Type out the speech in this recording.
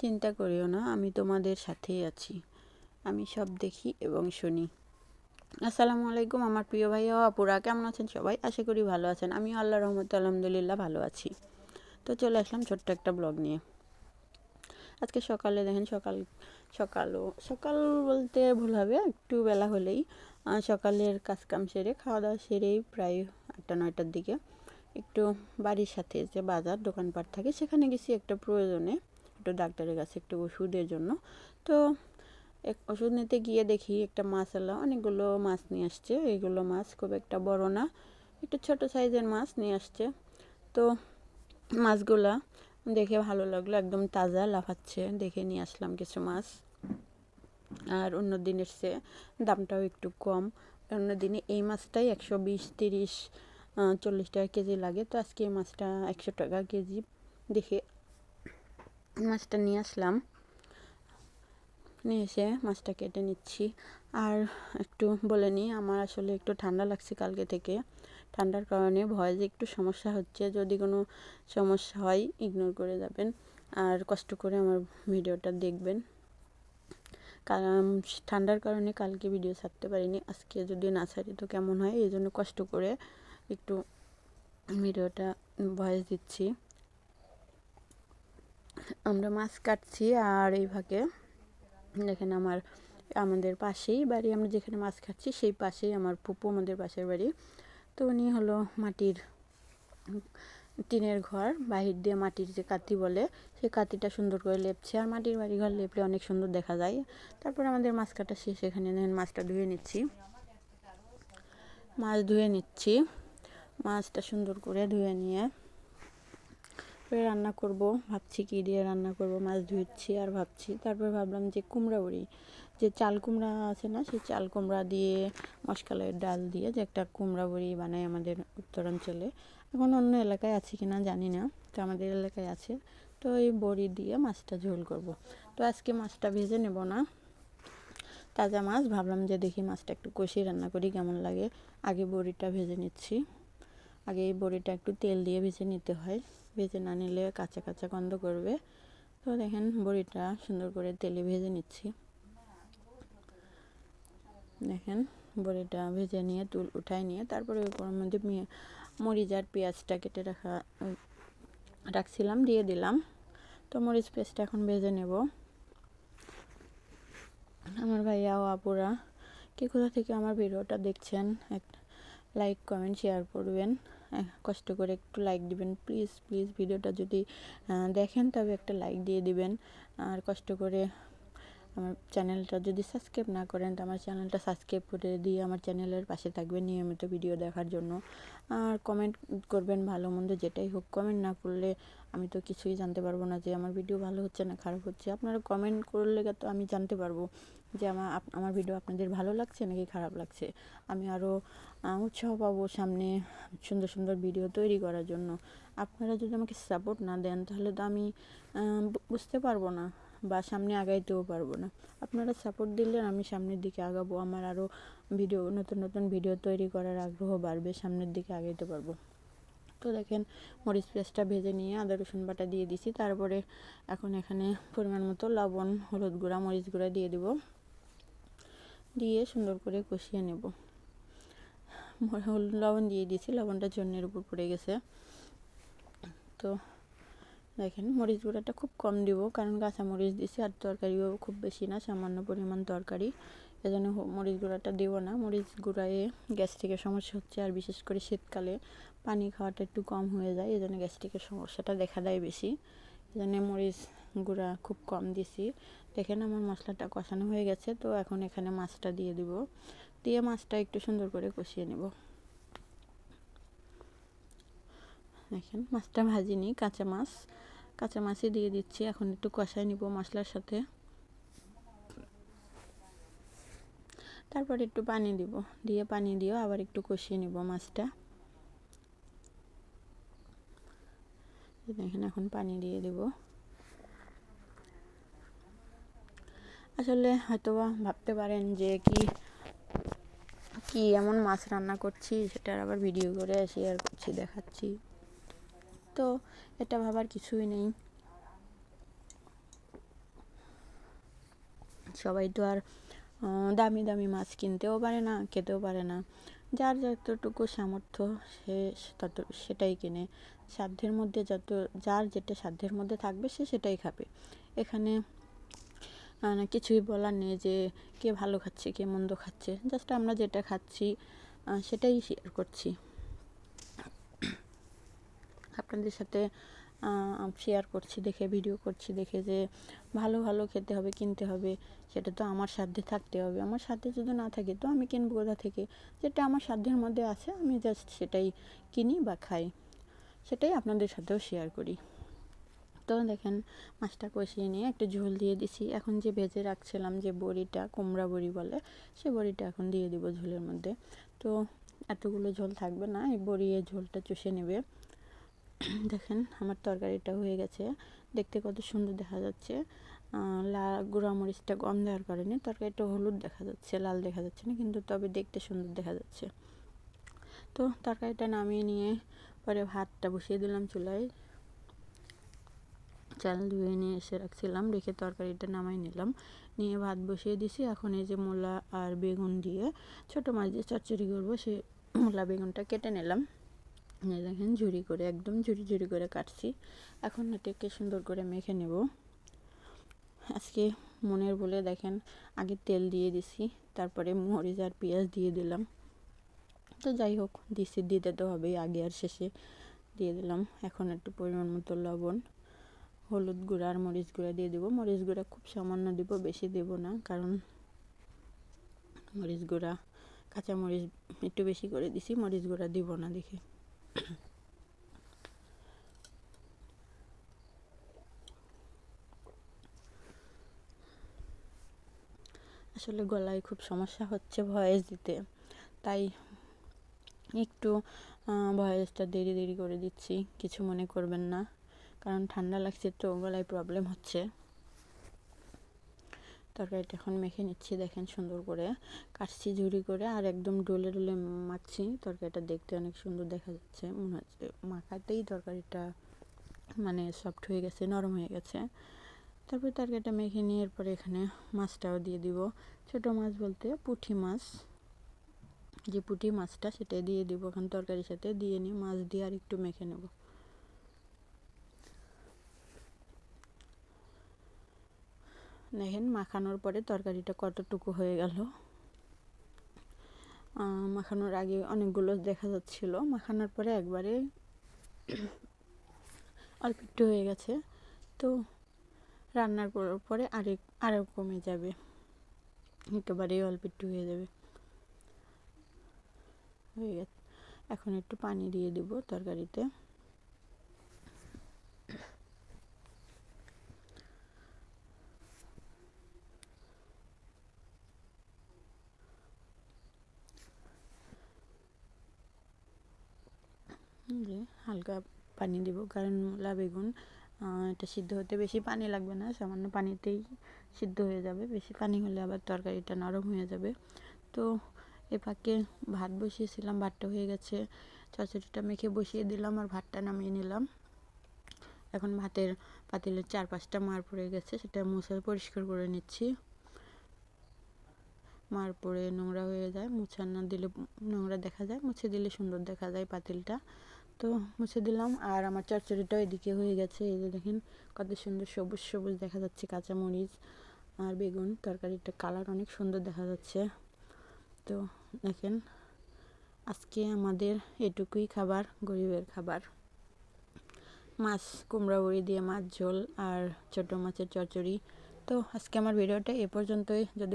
চিন্তা করিও না, আমি তোমাদের সাথেই আছি। আমি সব দেখি এবং শুনি। আসসালামু আলাইকুম আমার প্রিয় ভাই ও আপুরা, কেমন আছেন সবাই? আশা করি ভালো আছেন। আমিও আল্লাহর রহমতে আলহামদুলিল্লাহ ভালো আছি। তো চলে আসলাম ছোট্ট একটা ব্লগ নিয়ে। আজকে সকালে দেখেন, সকাল বলতে ভুল হবে, একটু বেলা হলেই সকালের কাজকাম সেরে খাওয়া দাওয়া সেরেই প্রায় 8টা-9টার দিকে একটু বাড়ির সাথে যে বাজার দোকানপাট থাকে সেখানে গেছি একটা প্রয়োজনে, একটু ডাক্তারের কাছে একটু ওষুধের জন্য। তো ওষুধ নিতে গিয়ে দেখি একটা মাছওয়ালা অনেকগুলো মাছ নিয়ে আসছে। এইগুলো মাছ খুব একটা বড় না, একটু ছোট সাইজের মাছ নিয়ে আসছে। তো মাছগুলা দেখে ভালো লাগলো, একদম তাজা লাফাচ্ছে, দেখে নিয়ে আসলাম কিছু মাছ। আর অন্য দিনের চেয়ে দামটাও একটু কম। অন্য দিনে এই মাছটাই 120, 30, 40 টাকা কেজি লাগে, তো আজকে এই মাছটা 100 টাকা কেজি দেখে মাছটা নিয়ে আসলাম। নিয়ে এসে মাছটা কেটে নিচ্ছি। আর একটু বলে নিই, আমার আসলে একটু ঠান্ডা লাগছে কালকে থেকে। ঠান্ডার কারণে ভয়েসে একটু সমস্যা হচ্ছে, যদি কোনো সমস্যা হয় ইগনোর করে যাবেন আর কষ্ট করে আমার ভিডিওটা দেখবেন। কারণ ঠান্ডার কারণে কালকে ভিডিও ছাড়তে পারিনি, আজকে যদি না ছাড়ি তো কেমন হয়, এই জন্য কষ্ট করে একটু ভিডিওটা ভয়েস দিচ্ছি। আমরা মাছ কাটছি আর এই ভাগে দেখেন আমাদের পাশেই বাড়ি, আমরা যেখানে মাছ খাচ্ছি সেই পাশেই আমার ফুপু, আমাদের পাশের বাড়ি। তো উনি হলো মাটির টিনের ঘর, বাহির দিয়ে মাটির যে কাতি বলে সেই কাতিটা সুন্দর করে লেপছে। আর মাটির বাড়ি ঘর লেপলে অনেক সুন্দর দেখা যায়। তারপর আমাদের মাছ কাটা শেষ, এখানে মাছটা ধুয়ে নিচ্ছি। মাছটা সুন্দর করে ধুয়ে নিয়ে রান্না করব। ভাবছি কী দিয়ে রান্না করব, মাছ ধুচ্ছি আর ভাবছি। তারপর ভাবলাম যে কুমড়া বড়ি, যে চাল কুমড়া আছে না, সেই চাল কুমড়া দিয়ে মশকালের ডাল দিয়ে যে একটা কুমড়া বড়ি বানায় আমাদের উত্তরাঞ্চলে। এখন অন্য এলাকায় আছে কি না জানি না, তো আমাদের এলাকায় আছে। তো এই বড়ি দিয়ে মাছটা ঝোল করব। তো আজকে মাছটা ভেজে নেব না, তাজা মাছ, ভাবলাম যে দেখি মাছটা একটু কষিয়ে রান্না করি কেমন লাগে। আগে বড়িটা ভেজে নিচ্ছি। আগে এই বড়িটা একটু তেল দিয়ে ভেজে নিতে হয়, ভেজে না নিলে কাঁচা কাঁচা গন্ধ করবে। তো দেখেন বড়িটা সুন্দর করে তেলে ভেজে নিচ্ছি। দেখেন বড়িটা ভেজে নিয়ে উঠায় নিয়ে তারপরে ওর মধ্যে মরিচ আর পেঁয়াজটা কেটে রাখছিলাম দিয়ে দিলাম। তো মরিচ পেঁয়াজটা এখন ভেজে নেব। আমার ভাইয়া ও আপুরা কে কোথা থেকে আমার ভিডিওটা দেখছেন, একটা লাইক কমেন্ট শেয়ার করবেন, কষ্ট করে একটু লাইক দিবেন প্লিজ প্লিজ। ভিডিওটা যদি দেখেন তবে একটা লাইক দিয়ে দিবেন। আর কষ্ট করে আমার চ্যানেলটা যদি সাবস্ক্রাইব না করেন তো আমার চ্যানেলটা সাবস্ক্রাইব করে দিয়ে আমার চ্যানেলের পাশে থাকবেন নিয়মিত ভিডিও দেখার জন্য। আর কমেন্ট করবেন, ভালো মন্দ যেটাই হোক। কমেন্ট না করলে আমি তো কিছুই জানতে পারবো না যে আমার ভিডিও ভালো হচ্ছে না খারাপ হচ্ছে। আপনারা কমেন্ট করলে তো আমি জানতে পারবো যে আমার ভিডিও আপনাদের ভালো লাগছে নাকি খারাপ লাগছে। আমি আরও উৎসাহ পাবো সামনে সুন্দর সুন্দর ভিডিও তৈরি করার জন্য। আপনারা যদি আমাকে সাপোর্ট না দেন তাহলে তো আমি বুঝতে পারবো না বা সামনে আগাইতেও পারবো না। আপনারা সাপোর্ট দিলে আমি সামনের দিকে আগাবো, আমার আরও নতুন নতুন ভিডিও তৈরি করার আগ্রহ বাড়বে, সামনের দিকে আগাইতে পারবো। তো দেখেন মরিচ পেঁয়াজটা ভেজে নিয়ে আদা রসুন বাটা দিয়ে দিছি। তারপরে এখন এখানে পরিমাণ মতো লবণ, হলুদ গুঁড়া, মরিচ গুঁড়া দিয়ে দেব, দিয়ে সুন্দর করে কষিয়ে নেব। লবণ দিয়ে দিয়েছি, লবণটা জন্যের উপর পড়ে গেছে। তো দেখেন মরিচ গুঁড়াটা খুব কম দিব, কারণ কাঁচা মরিচ দিছি আর তরকারিও খুব বেশি না, সামান্য পরিমাণ তরকারি, এজন্য মরিচ গুঁড়াটা দেবো না। মরিচ গুঁড়ায় গ্যাস্ট্রিকের সমস্যা হচ্ছে, আর বিশেষ করে শীতকালে পানি খাওয়াটা একটু কম হয়ে যায়, এজন্য গ্যাস্ট্রিকের সমস্যাটা দেখা দেয় বেশি, এজন্য মরিচ গুঁড়া খুব কম দিছি। দেখেন আমার মশলাটা কষানো হয়ে গেছে। তো এখন এখানে মাছটা দিয়ে দিব, দিয়ে মাছটা একটু সুন্দর করে কষিয়ে নেব। দেখেন মাছটা ভাজিনি, কাঁচা মাছই দিয়ে দিচ্ছি। এখন একটু কষাই নিব মশলার সাথে, তারপর একটু পানি দিব, পানি দিয়ে আবার একটু কষিয়ে নিব মাছটা। দেখেন এখন পানি দিয়ে দেব। আসলে হয়তোবা ভাবতে পারেন যে কি এমন মাছ রান্না করছি সেটার আবার ভিডিও করে শেয়ার করছি, দেখাচ্ছি। তো এটা ভাবার কিছুই নেই। সবাই তো আর দামি দামি মাছ কিনতেও পারে না, খেতেও পারে না। যার যতটুকু সামর্থ্য সে তত সেটাই কিনে। সাধ্যের মধ্যে যার যেটা সাধ্যের মধ্যে থাকবে সে সেটাই খাবে। এখানে কিছুই বলার নেই যে কে ভালো খাচ্ছে কে মন্দ খাচ্ছে, জাস্ট আমরা যেটা খাচ্ছি সেটাই শেয়ার করছি আপনাদের সাথে, শেয়ার করছি দেখে, ভিডিও করছি দেখে যে ভালো ভালো খেতে হবে, কিনতে হবে, সেটা তো আমার সাধ্যে থাকতে হবে। আমার সাধ্যে যদি না থাকে তো আমি কিনবো কোথা থেকে? যেটা আমার সাধ্যের মধ্যে আছে আমি জাস্ট সেটাই কিনি বা খাই, সেটাই আপনাদের সাথেও শেয়ার করি। তো দেখেন মাছটা কষিয়ে নিয়ে একটু ঝোল দিয়ে দিছি। এখন যে ভেজে রাখছিলাম যে বড়িটা, কুমড়া বড়ি বলে, সে বড়িটা এখন দিয়ে দিব ঝোলের মধ্যে। তো এতগুলো ঝোল থাকবে না, এই বড়ি এই ঝোলটা চুষে নেবে। দেখেন আমার তরকারিটা হয়ে গেছে, দেখতে কত সুন্দর দেখা যাচ্ছে। গুঁড়া মরিচটা কম দেওয়ার কারণে তরকারিটা হলুদ দেখা যাচ্ছে, লাল দেখা যাচ্ছে না, কিন্তু তবে দেখতে সুন্দর দেখা যাচ্ছে। তো তরকারিটা নামিয়ে নিয়ে পরে ভাতটা বসিয়ে দিলাম চুলায়। চাল ধুয়ে নিয়ে এসে রাখছিলাম, রেখে তরকারিটা নামাই নিলাম, নিয়ে ভাত বসিয়ে দিছি। এখন এই যে মূলা আর বেগুন দিয়ে ছোটো মাছ দিয়ে চচ্চড়ি করবো, সে মূলা বেগুনটা কেটে নিলাম। দেখেন ঝুরি করে, একদম ঝুরি ঝুরি করে কাটছি। এখন এটাকে সুন্দর করে মেখে নেব। আজকে মনের বলে দেখেন আগে তেল দিয়ে দিছি, তারপরে মরিচ আর পেঁয়াজ দিয়ে দিলাম। তো যাই হোক দিতে তো হবেই, আগে আর শেষে দিয়ে দিলাম। এখন একটু পরিমাণ মতো লবণ, হলুদ গুঁড়া আর মরিচ গুঁড়া দিয়ে দেবো। মরিচ গুঁড়া খুব সামান্য দেবো, বেশি দেবো না, কারণ মরিচ গুঁড়া, কাঁচা মরিচ একটু বেশি করে দিছি, মরিচ গুঁড়া দিব না দেখে। আসলে গলায় খুব সমস্যা হচ্ছে ভয়েস দিতে, তাই একটু ভয়েসটা দেরি দেরি করে দিচ্ছি, কিছু মনে করবেন না, কারণ ঠান্ডা লাগছে তো গলায় প্রবলেম হচ্ছে। তরকারিটা এখন মেখে নিচ্ছি, দেখেন সুন্দর করে কাটছি ঝুরি করে, আর একদম ডলে ডলে মাখছি। তরকারিটা দেখতে অনেক সুন্দর দেখা যাচ্ছে, মনে হচ্ছে মাখাতেই তরকারিটা মানে সফট হয়ে গেছে, নরম হয়ে গেছে। তারপর তরকারিটা মেখে নিয়ে এরপরে এখানে মাছটাও দিয়ে দিব। ছোটো মাছ বলতে পুঁটি মাছ, যে পুঁটি মাছটা সেটাই দিয়ে দিব এখন তরকারির সাথে, দিয়ে নিয়ে মাছ দিয়ে আর একটু মেখে নেব। দেখেন মাখানোর পরে তরকারিটা কতটুকু হয়ে গেল। মাখানোর আগে অনেকগুলো দেখা যাচ্ছিল, মাখানোর পরে একবারে অল্প একটু হয়ে গেছে। তো রান্নার পরে আরও কমে যাবে, একেবারেই অল্প একটু হয়ে যাবে, হয়ে গেছে। এখন একটু পানি দিয়ে দেব তরকারিতে। হালকা পানি দেব, কারণ মূলা বেগুন এটা সিদ্ধ হতে বেশি পানি লাগবে না, সামান্য পানিতেই সিদ্ধ হয়ে যাবে। বেশি পানি হলে আবার তরকারিটা নরম হয়ে যাবে। তো এ ফাঁকে ভাত বসিয়েছিলাম, ভাতটা হয়ে গেছে, চচ্চড়িটা মেখে বসিয়ে দিলাম আর ভাতটা নামিয়ে নিলাম। এখন ভাতের পাতিলের 4-5টা মার পড়ে গেছে, সেটা মুছে পরিষ্কার করে নিচ্ছি। মার পড়ে নোংরা হয়ে যায়, মুছে না দিলে নোংরা দেখা যায়, মুছে দিলে সুন্দর দেখা যায় পাতিলটা। তো মুছে দিলাম, আর আমার চচ্চড়িটাও এদিকে হয়ে গেছে। এই যে দেখেন কত সুন্দর সবুজ সবুজ দেখা যাচ্ছে, কাঁচামরিচ আর বেগুন, তরকারিটা কালার অনেক সুন্দর দেখা যাচ্ছে। তো দেখেন আজকে আমাদের এটুকুই খাবার, গরিবের খাবার, মাছ কুমড়া বড়ি দিয়ে মাছ ঝোল আর ছোটো মাছের চচ্চড়ি। তো আজকে আমার ভিডিওটা এ পর্যন্তই। যদি